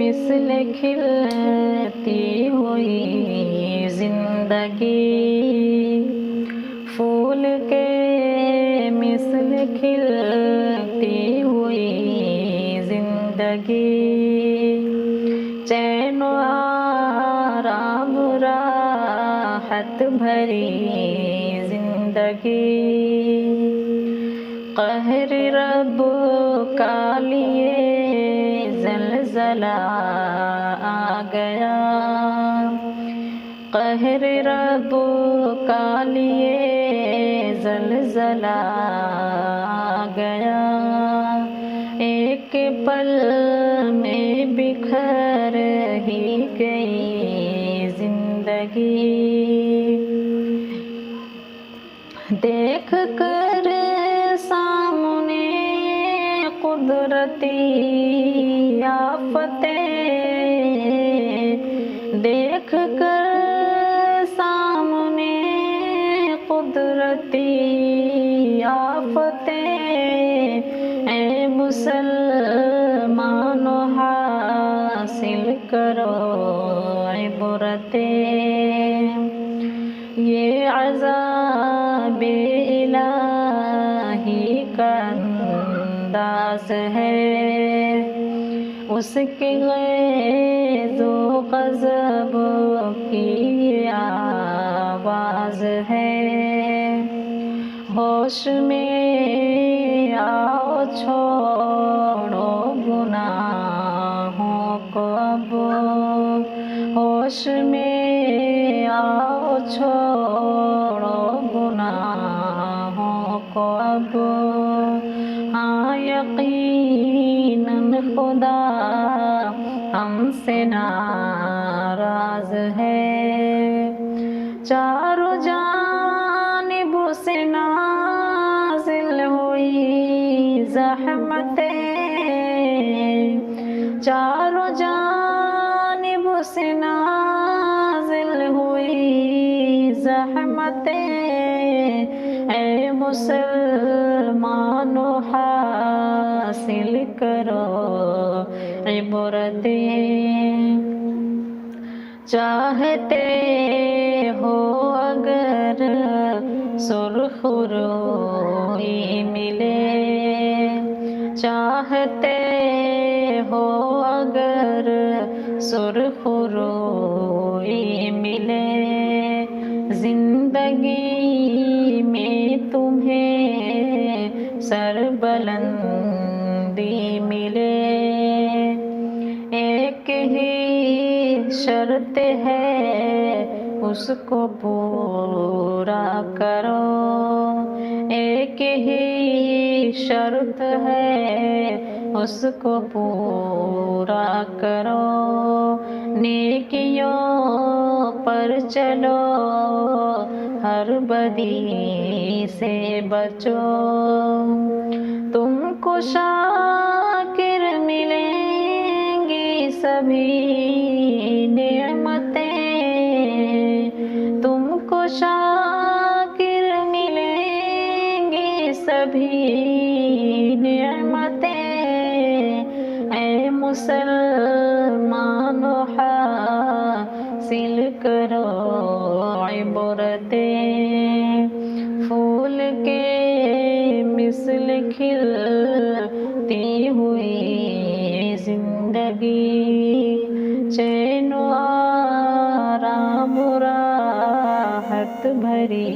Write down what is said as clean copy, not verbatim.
مثل کھلتی ہوئی زندگی، پھول کے مثل کھلتی ہوئی زندگی، چین و آرام راحت بھری زندگی، قہر رب کا لیے زلزلہ آ گیا، قہر رب کا لیے زلزلہ آ گیا، ایک پل میں بکھر ہی گئی زندگی، دیکھ کر سامنے قدرتی آفتیں، دیکھ کر سامنے قدرتی آفتیں، اے مسلمانوں حاصل کرو عبرتیں، یہ عذاب الہی کا انداز ہے، اس کے غیظ و غضب کی آواز ہے، ہوش میں آؤ چھوڑو گناہوں کو اب، ہوش میں آؤ چھوڑو گناہوں کو اب، ہاں یقیناً خدا ہم سے ناراض ہے، چاروں جانب سے نازل ہوئی زحمتیں، چاروں جانب سے نازل ہوئی زحمتیں، اے مسلمانوں حاصل کرو عبرتیں، چاہتے ہو اگر سرخ روئی ملے، چاہتے ہو اگر سرخ روئی ملے، زندگی میں تمہیں سربلندی ملے، ایک ہی شرط ہے اس کو پورا کرو، ایک ہی شرط ہے اس کو پورا کرو، نیکیوں پر چلو ہر بدی سے بچو، تم کو شاکر ملیں گی سبھی نعمتیں، تم کو شاکر ملیں گی سبھی نعمتیں، اے مسلمانوں حاصل کرو عبرتیں، پھول کے مثل کھلتی ہوئی زندگی، چین و آرام راحت بھری